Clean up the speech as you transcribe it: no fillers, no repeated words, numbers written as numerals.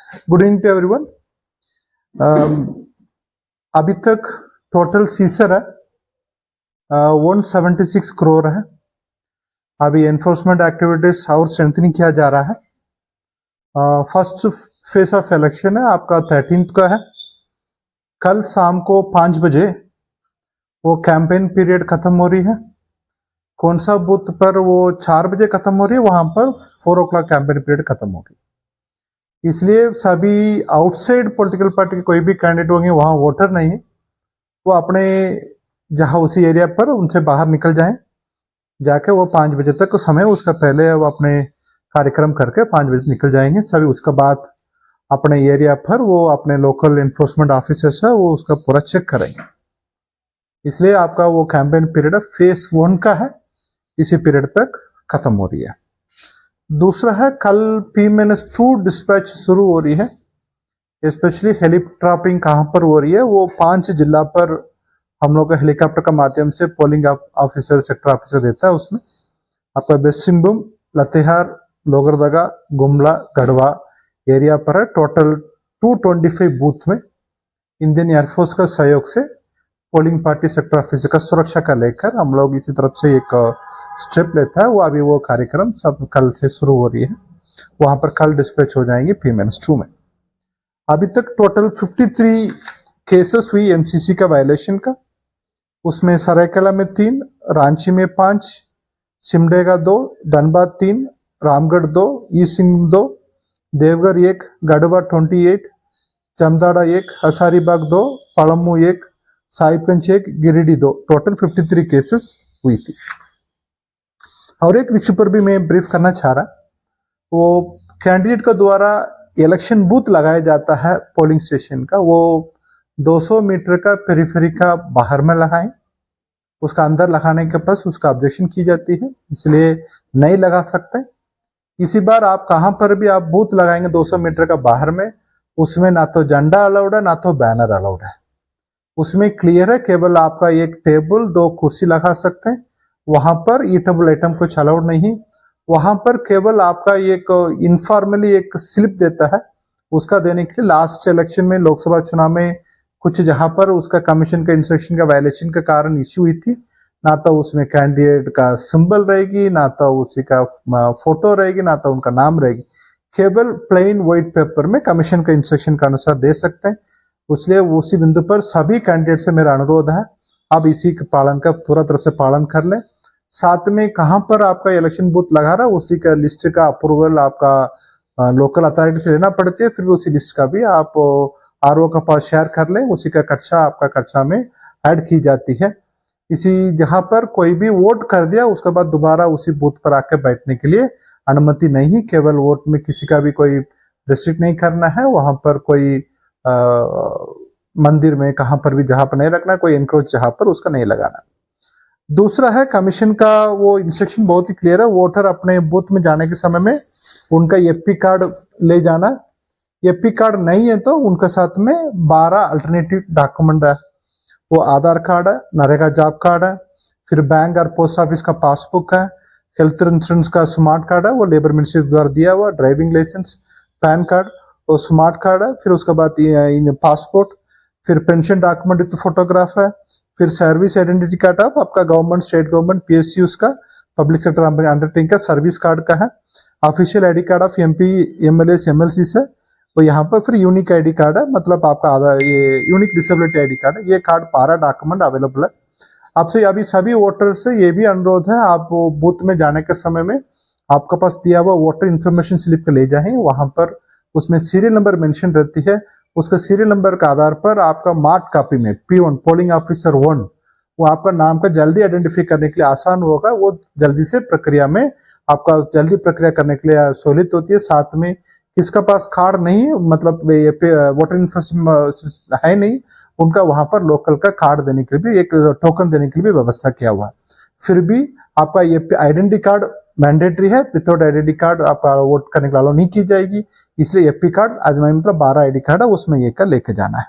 Good evening to everyone. अभी तक total scissor है 176 करोड़ है। अभी एनफोर्समेंट एक्टिविटीज और स्ट्रेंथनिंग किया जा रहा है। फर्स्ट फेज ऑफ इलेक्शन है आपका 13th का है। कल शाम को 5 बजे वो कैंपेन पीरियड खत्म हो रही है। कौन सा बूथ पर वो 4 बजे खत्म हो रही है, वहां पर 4 o'clock कैंपेन पीरियड खत्म हो गई। इसलिए सभी आउटसाइड पॉलिटिकल पार्टी के कोई भी कैंडिडेट होंगे, वहां वोटर नहीं है, वो अपने जहां उसी एरिया पर उनसे बाहर निकल जाएं, जाके वो 5 बजे तक समय उसका पहले वो अपने कार्यक्रम करके 5 बजे निकल जाएंगे। सभी उसके बाद अपने एरिया पर वो अपने लोकल एनफोर्समेंट ऑफिसर्स है वो उसका पूरा चेक करेंगे। इसलिए आपका वो कैंपेन पीरियड फेज 1 का है, इसी पीरियड तक खत्म हो रही है। दूसरा है कल P-2 डिस्पैच शुरू हो रही है। स्पेशली हेलीट्रॉपिंग कहाँ पर हो रही है, वो 5 जिला पर हम लोग हेलीकॉप्टर का माध्यम से पोलिंग ऑफिसर सेक्टर ऑफिसर देता है। उसमें आपका वेस्ट सिंहभूम, लतेहार, लोगरदगा, गुमला, गढ़वा एरिया पर है। टोटल 225 बूथ में इंडियन एयरफोर्स का सहयोग से पोलिंग पार्टी सेक्टर ऑफिसर का सुरक्षा का लेकर हम लोग इसी तरफ से एक स्टेप लेता है। वो अभी वो कार्यक्रम सब कल से शुरू हो रही है। वहां पर कल डिस्पैच हो जाएंगे P-2 में। अभी तक टोटल 53 केसेस हुई एमसीसी का वायलेशन का। उसमें सरायकला में 3, रांची में 5, Simdega 2, Dhanbad 3, Ramgarh 2, east Singh 2, Deoghar 1, Garhwa 28, जमदाड़ा 1, Hazaribagh 2, Palamu 1, Sahibganj 1, Giridih 2, total 53 cases हुई थी। और एक विषय पर भी मैं ब्रीफ करना चाह रहा, वो कैंडिडेट का द्वारा इलेक्शन बूथ लगाया जाता है पोलिंग स्टेशन का, वो 200 मीटर का पेरिफेरी का बाहर में लगाएं। उसका अंदर लगाने के पास उसका ऑब्जेक्शन की जाती है, इसलिए नहीं लगा सकते। इसी बार आप कहां पर भी आप बूथ लगाएंगे 200 मीटर का बाहर में, उसमें ना तो झंडा अलाउड है ना तो बैनर अलाउड है। उसमें क्लियर है केवल आपका एक टेबल 2 कुर्सी लगा सकते हैं। वहां पर ईटेबल आइटम कुछ अलाउड नहीं। वहां पर केवल आपका एक इनफॉर्मली एक स्लिप देता है, उसका देने के लिए लास्ट इलेक्शन में लोकसभा चुनाव में कुछ जहां पर उसका कमीशन का इंस्ट्रक्शन का वायलेशन के कारण इश्यू हुई थी, ना तो उसमें कैंडिडेट का सिंबल रहेगी, ना तो उसी का फोटो रहेगी, ना तो उनका नाम रहेगी। केवल प्लेन व्हाइट पेपर में कमीशन का इंस्ट्रक्शन के अनुसार दे सकते हैं। इसलिए उसी बिंदु पर सभी कैंडिडेट से मेरा अनुरोध है, आप इसी के पालन का पूरा तरफ से पालन कर लें। साथ में कहां पर आपका इलेक्शन बूथ लगा रहा है उसी का लिस्ट का अप्रूवल आपका लोकल अथॉरिटी से लेना पड़ती है। फिर उसी लिस्ट का भी आप आरओ का पास शेयर कर लें, उसी का खर्चा आपका खर्चा में ऐड की जाती है। इसी जहां पर कोई भी वोट कर दिया उसके बाद दोबारा उसी बूथ पर आकर बैठने के लिए अनुमति नहीं। केवल वोट में किसी का भी कोई रिस्ट्रिक्ट नहीं करना है। वहां पर कोई मंदिर में कहां पर भी जहां पर नहीं रखना, कोई एनक्रोच जहां पर उसका नहीं लगाना। दूसरा है कमीशन का वो इंस्ट्रक्शन बहुत ही क्लियर है, वोटर अपने बूथ में जाने के समय में उनका एपी कार्ड ले जाना। एपी कार्ड नहीं है तो उनके साथ में 12 अल्टरनेटिव डॉक्यूमेंट है। वो आधार कार्ड है, नरेगा जॉब कार्ड है, फिर बैंक और पोस्ट ऑफिस का पासबुक है, हेल्थ इंश्योरेंस का स्मार्ट कार्ड है, वो लेबर मिनिस्ट्री द्वारा दिया हुआ, ड्राइविंग लाइसेंस, पैन कार्ड और स्मार्ट कार्ड है, फिर उसके बाद पासपोर्ट, फिर पेंशन डॉक्यूमेंट विद फोटोग्राफ है, फिर सर्विस आइडेंटिटी कार्ड आपका गवर्नमेंट, स्टेट गवर्नमेंट, PSUs का, पब्लिक सेक्टर अंडरटेकिंग का सर्विस कार्ड का है, official ID card of MP, MLAs, MLCs है। तो यहाँ पर फिर यूनिक आईडी कार्ड है, मतलब आपका आधार, ये यूनिक डिसेबिलिटी आईडी कार्ड है। ये कार्ड 12 डॉक्यूमेंट अवेलेबल है। आपसे अभी सभी वोटर से ये भी अनुरोध है, आप बूथ में जाने के समय में आपके पास दिया हुआ वोटर इन्फॉर्मेशन स्लिप ले जाएं। वहां पर उसमें सीरियल नंबर मेंशन रहती है, उसका सीरियल नंबर के आधार पर आपका मार्क कॉपी में P1 पोलिंग ऑफिसर 1 वो आपका नाम का जल्दी आइडेंटिफाई करने के लिए आसान होगा। वो जल्दी से प्रक्रिया में आपका जल्दी प्रक्रिया करने के लिए सहूलियत होती है। साथ में किसका पास कार्ड नहीं, मतलब वोटर इन्फॉर्मेशन है नहीं, उनका वहां पर लोकल का कार्ड देने के लिए भी, एक टोकन देने के लिए भी व्यवस्था किया हुआ है। फिर भी आपका ये आइडेंटिटी कार्ड मैंडेटरी है, विदाउट आइडेंटिटी कार्ड आपका वोट करने के लिए अलाउ नहीं की जाएगी। इसलिए एपी कार्ड मतलब 12 आईडी कार्ड है, उसमें ये का लेके जाना है।